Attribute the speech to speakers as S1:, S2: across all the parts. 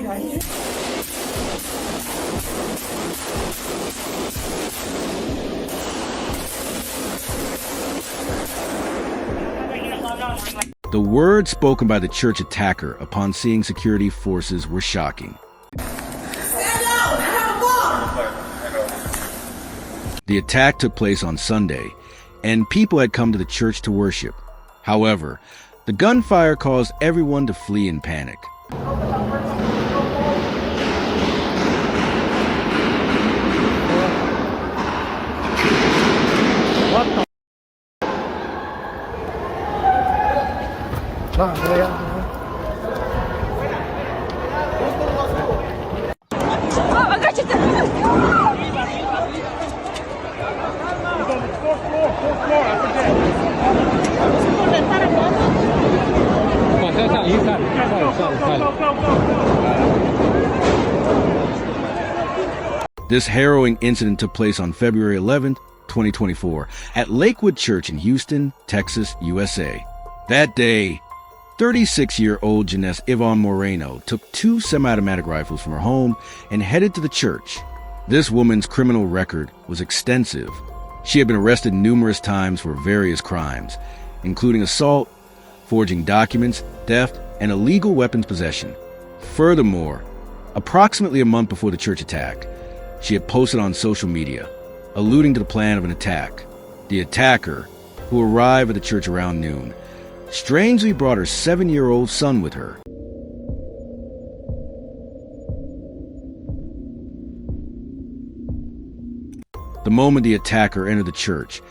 S1: The words spoken by the church attacker upon seeing security forces were shocking. The attack took place on Sunday, and people had come to the church to worship. However, the gunfire caused everyone to flee in panic. This harrowing incident took place on February 11th, 2024, at Lakewood Church in Houston, Texas, USA. That day, 36-year-old Genesse Ivonne Moreno took 2 semi-automatic rifles from her home and headed to the church. This woman's criminal record was extensive. She had been arrested numerous times for various crimes, including assault, forging documents, theft, and illegal weapons possession. Furthermore, approximately a month before the church attack, she had posted on social media, alluding to the plan of an attack. The attacker, who arrived at the church around noon, strangely brought her 7-year-old son with her. The moment the attacker entered the church,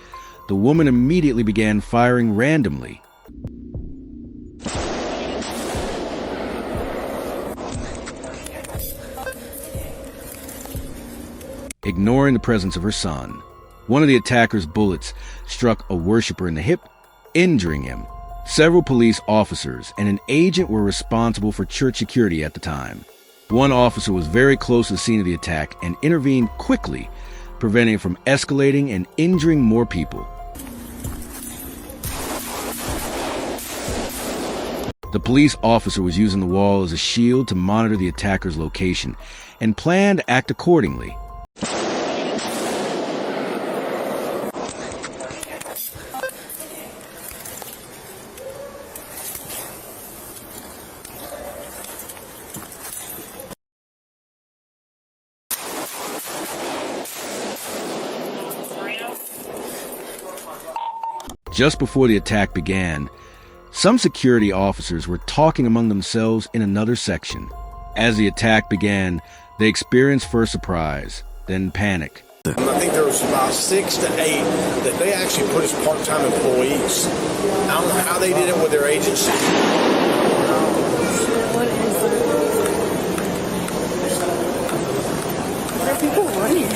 S1: the woman immediately began firing randomly. Ignoring the presence of her son. One of the attacker's bullets struck a worshiper in the hip, injuring him. Several police officers and an agent were responsible for church security at the time. One officer was very close to the scene of the attack and intervened quickly, preventing it from escalating and injuring more people. The police officer was using the wall as a shield to monitor the attacker's location and planned to act accordingly. Just before the attack began, some security officers were talking among themselves in another section. As the attack began, they experienced first surprise, then panic.
S2: I think there was about 6 to 8 that they actually put as part-time employees. I don't know how they did it with their agency.
S3: What is it? What are people running?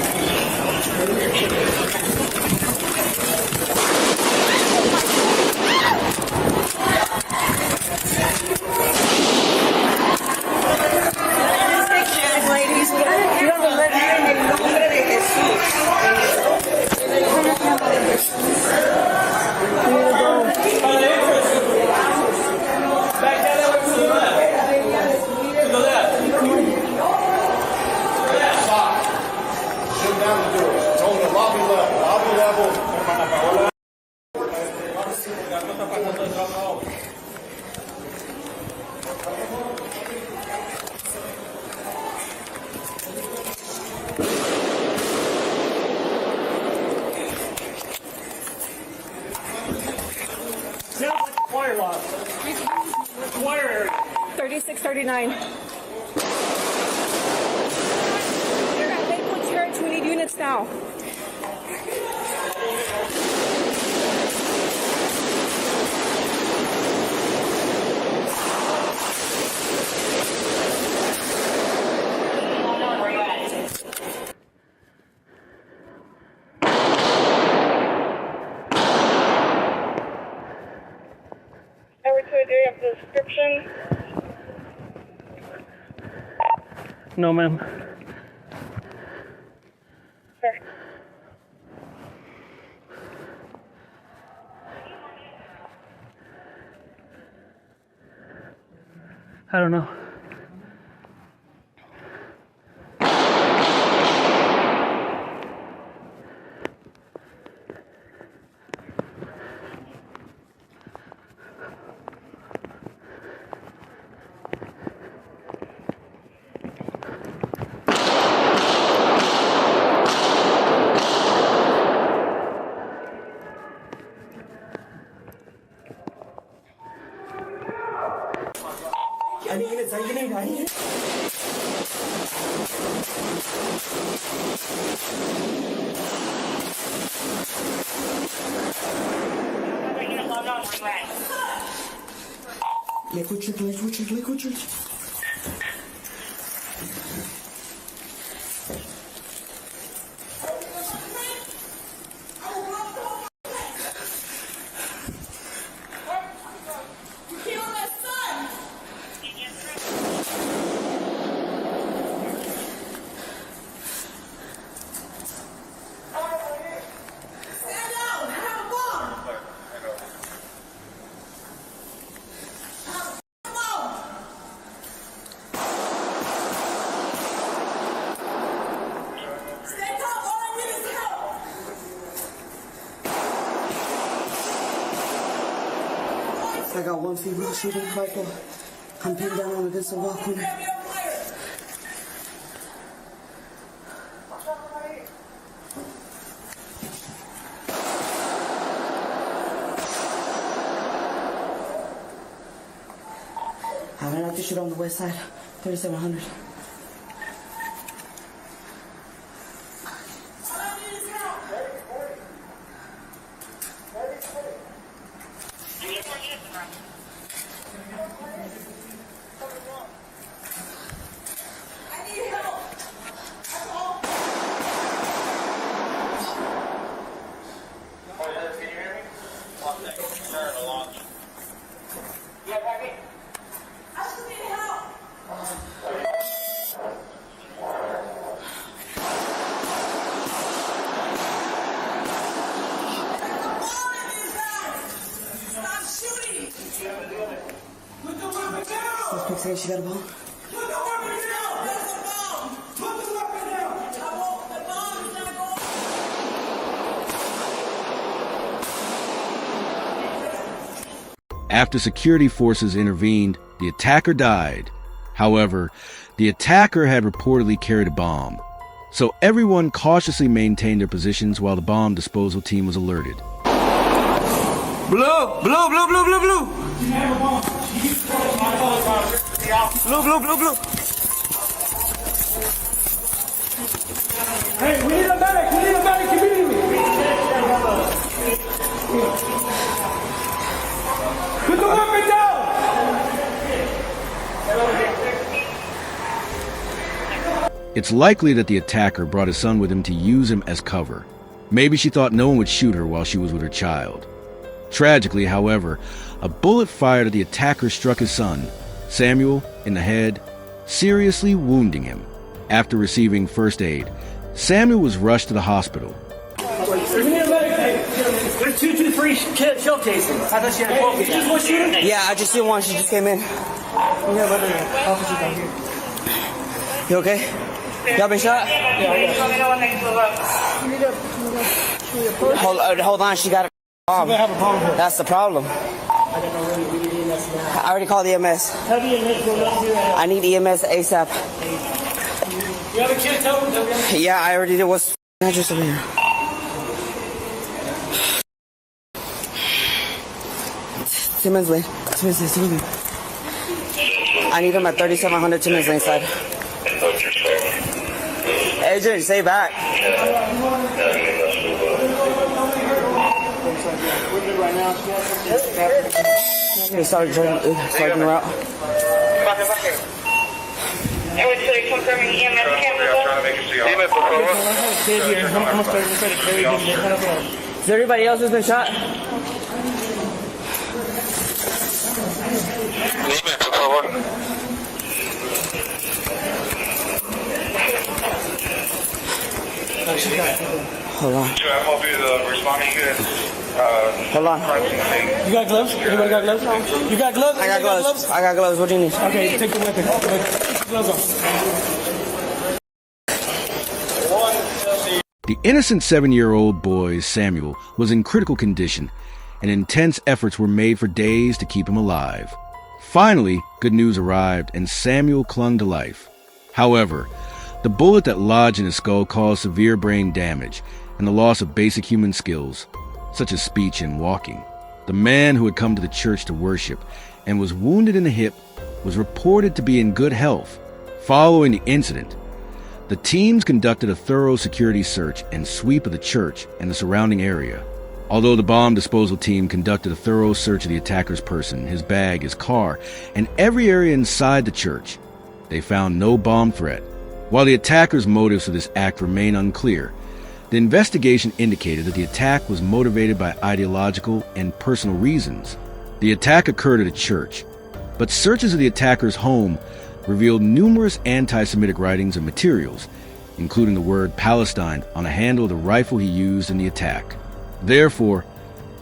S4: Wire loss. What's the wire area?
S3: 3639. You're at Lakewood Church. We need units now.
S4: Description?
S5: No, ma'am.
S4: Sir.
S5: I don't know.
S6: Lakewood Church, Lakewood Church, Lakewood Church. I got one female shooting rifle. I'm pinned down on against the wall corner. I went out to shoot on the west side, 3700. Suspect says she got a bomb.
S4: Put the weapon down! That's a bomb! Put the weapon down! The bomb is not going.
S1: After security forces intervened, the attacker died. However, the attacker had reportedly carried a bomb, so everyone cautiously maintained their positions while the bomb disposal team was alerted.
S7: Blue, blue, blue, blue, blue, blue. Blue, blue, blue, blue.
S4: Hey, we need a medic! We need a medic immediately! Put the weapon down!
S1: It's likely that the attacker brought his son with him to use him as cover. Maybe she thought no one would shoot her while she was with her child. Tragically, however, a bullet fired at the attacker struck his son, Samuel, in the head, seriously wounding him. After receiving first aid, Samuel was rushed to the hospital.
S4: We need a medic. There's 223 shell casings. I thought she had a 12 gauge. Just one shooter?
S6: Yeah, I just seen one. She just came in. You okay? Y'all been shot? Hold on, she got a bomb. That's the problem. I already called EMS. I need EMS ASAP.
S4: You have a kid, tell them.
S6: Yeah, I already did. What's the address over here? Timmons Lane. Timmons Lane. I need him at 3700 Timmons Lane side. Adrian, stay back. Starting the route. Is there anybody else who's been shot? Hold on. Hold on.
S4: You got gloves? Anybody got gloves? You got gloves?
S6: I got gloves. I got gloves. What do you need?
S4: Okay, take the weapon. Take the gloves off.
S1: The innocent 7-year-old boy, Samuel, was in critical condition, and intense efforts were made for days to keep him alive. Finally, good news arrived, and Samuel clung to life. However, the bullet that lodged in his skull caused severe brain damage and the loss of basic human skills, such as speech and walking. The man who had come to the church to worship and was wounded in the hip was reported to be in good health. Following the incident, the teams conducted a thorough security search and sweep of the church and the surrounding area. Although the bomb disposal team conducted a thorough search of the attacker's person, his bag, his car, and every area inside the church, they found no bomb threat. While the attacker's motives for this act remain unclear, the investigation indicated that the attack was motivated by ideological and personal reasons. The attack occurred at a church, but searches of the attacker's home revealed numerous anti-Semitic writings and materials, including the word Palestine on a handle of the rifle he used in the attack. Therefore,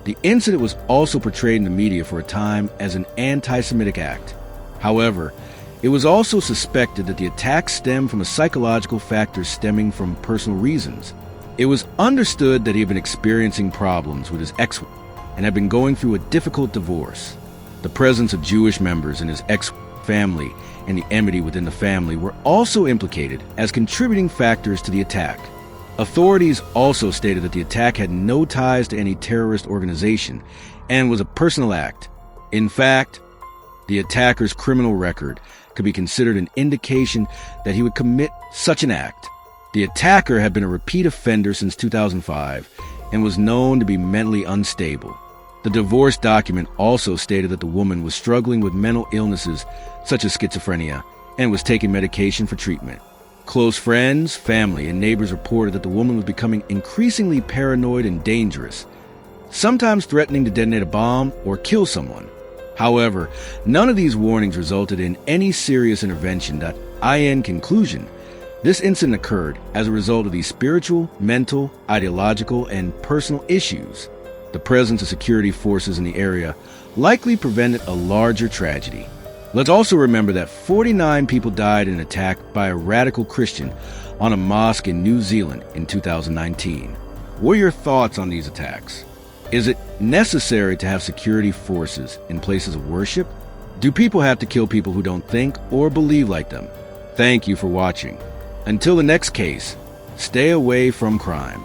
S1: the incident was also portrayed in the media for a time as an anti-Semitic act. However, it was also suspected that the attack stemmed from a psychological factor stemming from personal reasons. It was understood that he had been experiencing problems with his ex-wife and had been going through a difficult divorce. The presence of Jewish members in his ex-family and the enmity within the family were also implicated as contributing factors to the attack. Authorities also stated that the attack had no ties to any terrorist organization and was a personal act. In fact, the attacker's criminal record could be considered an indication that he would commit such an act. The attacker had been a repeat offender since 2005 and was known to be mentally unstable. The divorce document also stated that the woman was struggling with mental illnesses such as schizophrenia and was taking medication for treatment. Close friends, family, and neighbors reported that the woman was becoming increasingly paranoid and dangerous, sometimes threatening to detonate a bomb or kill someone. However, none of these warnings resulted in any serious intervention. In conclusion, this incident occurred as a result of these spiritual, mental, ideological, and personal issues. The presence of security forces in the area likely prevented a larger tragedy. Let's also remember that 49 people died in an attack by a radical Christian on a mosque in New Zealand in 2019. What are your thoughts on these attacks? Is it necessary to have security forces in places of worship? Do people have to kill people who don't think or believe like them? Thank you for watching. Until the next case, stay away from crime.